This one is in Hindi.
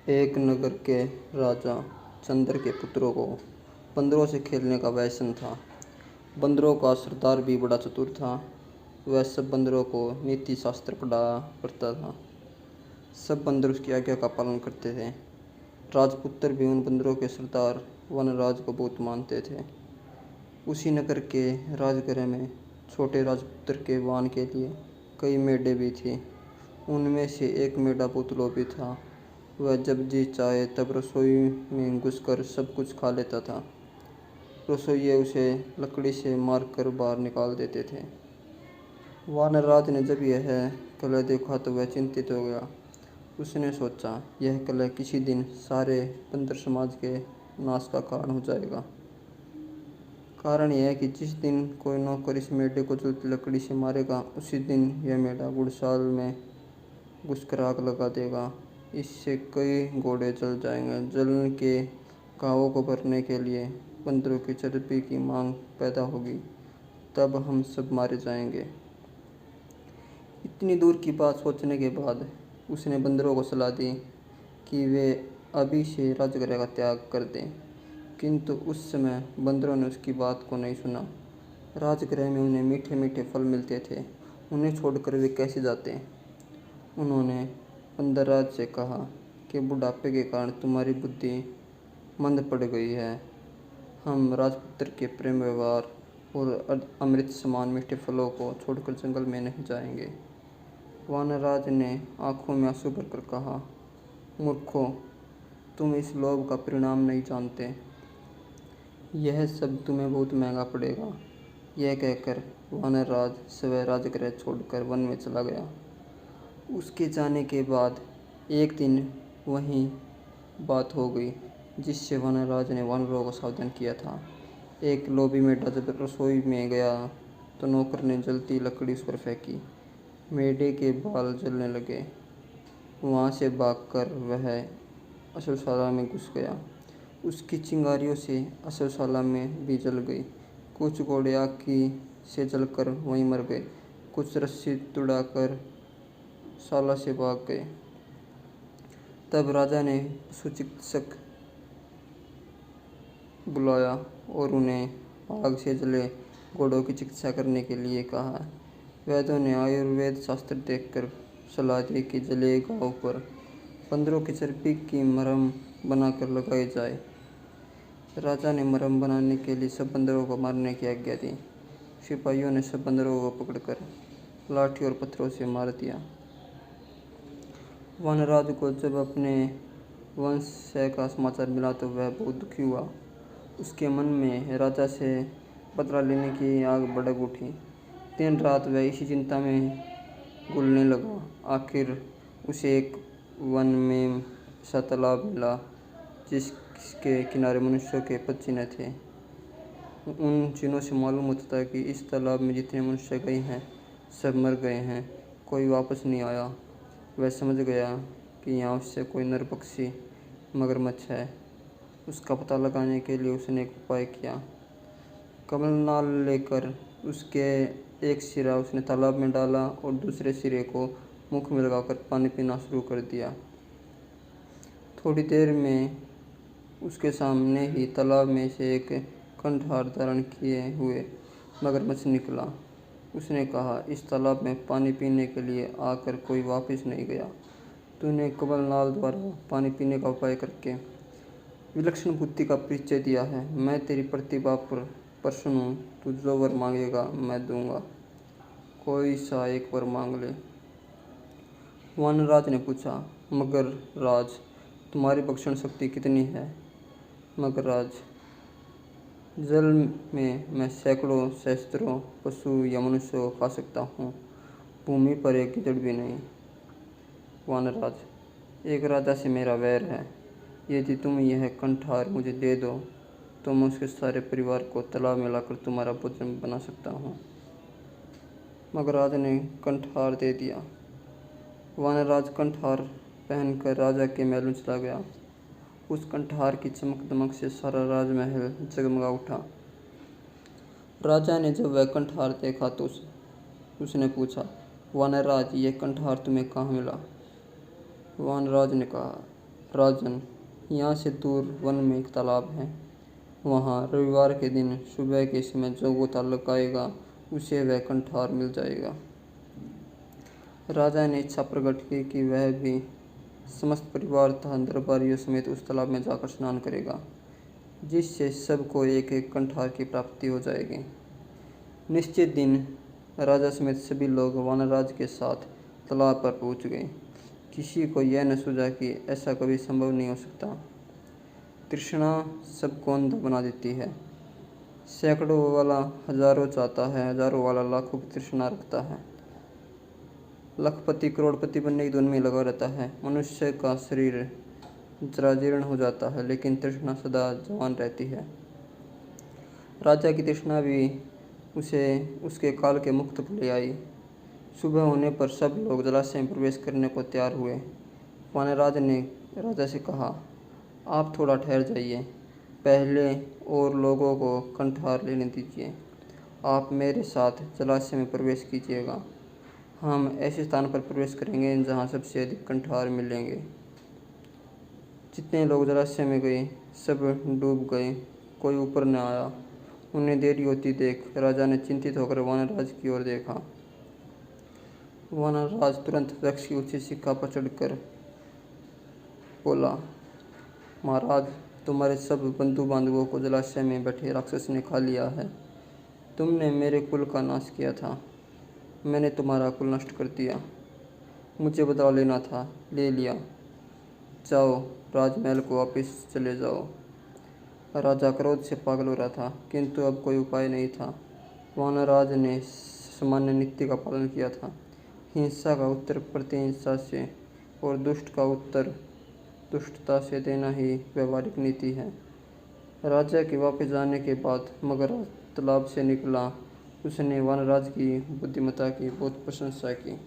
एक नगर के राजा चंद्र के पुत्रों को बंदरों से खेलने का व्यसन था। बंदरों का सरदार भी बड़ा चतुर था। वह सब बंदरों को नीति शास्त्र पढ़ाया करता था। सब बंदर उसकी आज्ञा का पालन करते थे। राजपुत्र भी उन बंदरों के सरदार वनराज को बहुत मानते थे। उसी नगर के राजगृह में छोटे राजपुत्र के वाहन के लिए कई मेढ़े भी थी। उनमें से एक मेढ़ा बहुत लोभी था। वह जब जी चाहे तब रसोई में घुसकर सब कुछ खा लेता था। रसोइये उसे लकड़ी से मारकर बाहर निकाल देते थे। वानरराज ने जब यह कलह देखा तो वह चिंतित हो गया। उसने सोचा, यह कलह किसी दिन सारे बंदर समाज के नाश का कारण हो जाएगा। कारण यह है कि जिस दिन कोई नौकर इस मेढ़े को जलती लकड़ी से मारेगा, उसी दिन यह मेढ़ा गुड़साल में घुसकर आग लगा देगा। इससे कई घोड़े जल जाएंगे। जलन के घावों को भरने के लिए बंदरों की चर्बी की मांग पैदा होगी। तब हम सब मारे जाएंगे। इतनी दूर की बात सोचने के बाद उसने बंदरों को सलाह दी कि वे अभी से राजगृह का त्याग कर दें। किंतु उस समय बंदरों ने उसकी बात को नहीं सुना। राजगृह में उन्हें मीठे मीठे फल मिलते थे। उन्हें छोड़कर वे कैसे जाते। उन्होंने बंदरराज से कहा कि बुढ़ापे के कारण तुम्हारी बुद्धि मंद पड़ गई है। हम राजपुत्र के प्रेम व्यवहार और अमृत समान मीठे फलों को छोड़कर जंगल में नहीं जाएंगे। वानरराज ने आंखों में आंसू भरकर कहा, मूर्खों, तुम इस लोभ का परिणाम नहीं जानते। यह सब तुम्हें बहुत महंगा पड़ेगा। यह कहकर वानरराज स्वयं राजगृह छोड़कर वन में चला गया। उसके जाने के बाद एक दिन वहीं बात हो गई जिससे वानरराज ने वानरों को सावधान किया था। एक लोभी मेढ़ा जब रसोई में गया तो नौकर ने जलती लकड़ी उस पर फेंकी। मेढ़े के बाल जलने लगे। वहाँ से भागकर वह अश्वशाला में घुस गया। उसकी चिंगारियों से अश्वशाला में भी जल गई। कुछ घोड़े आग से जलकर वहीं मर गए। कुछ रस्सी तुड़ाकर शाला से भाग गए। तब राजा ने पशु चिकित्सक बुलाया और उन्हें आग से जले घोड़ों की चिकित्सा करने के लिए कहा। वैद्यों ने आयुर्वेद शास्त्र देखकर सलाह दी कि जले घाव पर बंदरों की चर्बी की मरहम बनाकर लगाई जाए। राजा ने मरहम बनाने के लिए सब बंदरों को मारने की आज्ञा दी। सिपाहियों ने सब बंदरों को पकड़कर लाठी और पत्थरों से मार दिया। वानरराज को जब अपने वंश का समाचार मिला तो वह बहुत दुखी हुआ। उसके मन में राजा से बदला लेने की आग भड़क उठी। दिन रात वह इसी चिंता में घुलने लगा। आखिर उसे एक वन में ऐसा तालाब मिला जिसके किनारे मनुष्यों के पद चिन्ह थे। उन चिन्हों से मालूम होता था कि इस तालाब में जितने मनुष्य गए हैं सब मर गए हैं, कोई वापस नहीं आया। वह समझ गया कि यहाँ उससे कोई नर पक्षी मगरमच्छ है। उसका पता लगाने के लिए उसने एक उपाय किया। कमलनाल लेकर उसके एक सिरा उसने तालाब में डाला और दूसरे सिरे को मुख में लगाकर पानी पीना शुरू कर दिया। थोड़ी देर में उसके सामने ही तालाब में से एक कंठहार धारण किए हुए मगरमच्छ निकला। उसने कहा, इस तालाब में पानी पीने के लिए आकर कोई वापस नहीं गया। तूने कमलनाल द्वारा पानी पीने का उपाय करके विलक्षण बुद्धि का परिचय दिया है। मैं तेरी प्रतिभा पर प्रसन्न हूँ। तू जो वर मांगेगा मैं दूंगा। कोई सा एक वर मांग ले। वानरराज ने पूछा, मगर राज, तुम्हारी भक्षण शक्ति कितनी है? मगर राज, जल में मैं सैकड़ों सहस्त्रों पशु या मनुष्य को खा सकता हूँ, भूमि पर एक गिदड़ भी नहीं। वानरराज, एक राजा से मेरा वैर है। यदि तुम यह कंठहार मुझे दे दो तो मैं उसके सारे परिवार को तालाब में लाकर तुम्हारा भोजन बना सकता हूँ। मगर राज ने कंठहार दे दिया। वानरराज कंठहार पहनकर राजा के महल में चला गया। उस कंठहार की चमक दमक से सारा राजमहल जगमगा उठा। राजा ने जब वह कंठहार देखा तो उसने पूछा, वानरराज, यह कंठहार तुम्हें कहाँ मिला? वानरराज ने कहा, राजन, यहाँ से दूर वन में एक तालाब है। वहाँ रविवार के दिन सुबह के समय जो गोता लगाएगा उसे वह कंठार मिल जाएगा। राजा ने इच्छा प्रकट की कि वह भी समस्त परिवार तथा दरबारियों समेत उस तालाब में जाकर स्नान करेगा, जिससे सबको एक एक कंठार की प्राप्ति हो जाएगी। निश्चित दिन राजा समेत सभी लोग वानराज के साथ तालाब पर पहुंच गए। किसी को यह न सूझा कि ऐसा कभी संभव नहीं हो सकता। तृष्णा सबको अंधा बना देती है। सैकड़ों वाला हजारों चाहता है, हजारों वाला लाखों की तृष्णा रखता है। लखपति करोड़पति बनने की धुन में लगा रहता है। मनुष्य का शरीर जराजीर्ण हो जाता है, लेकिन तृष्णा सदा जवान रहती है। राजा की तृष्णा भी उसे उसके काल के मुक्त पर ले आई। सुबह होने पर सब लोग जलाशय में प्रवेश करने को तैयार हुए। वानराज ने राजा से कहा, आप थोड़ा ठहर जाइए, पहले और लोगों को कंठार लेने दीजिए। आप मेरे साथ जलाशय में प्रवेश कीजिएगा। हम ऐसे स्थान पर प्रवेश करेंगे जहाँ सबसे अधिक कंठार मिलेंगे। जितने लोग जलाशय में गए सब डूब गए, कोई ऊपर न आया। उन्हें देरी होती देख राजा ने चिंतित होकर वानराज की ओर देखा। वानराज तुरंत वृक्ष की ऊंची शिखा पर चढ़कर बोला, महाराज, तुम्हारे सब बंधु बांधवों को जलाशय में बैठे राक्षस ने खा लिया है। तुमने मेरे कुल का नाश किया था, मैंने तुम्हारा कुल नष्ट कर दिया। मुझे बदला लेना था, ले लिया। जाओ, राजमहल को वापस चले जाओ। राजा क्रोध से पागल हो रहा था, किंतु अब कोई उपाय नहीं था। वानराज ने सामान्य नीति का पालन किया था। हिंसा का उत्तर प्रतिहिंसा से और दुष्ट का उत्तर दुष्टता से देना ही व्यवहारिक नीति है। राजा के वापस जाने के बाद मगरमच्छ तालाब से निकला। उसने वानराज की बुद्धिमत्ता की बहुत प्रशंसा की।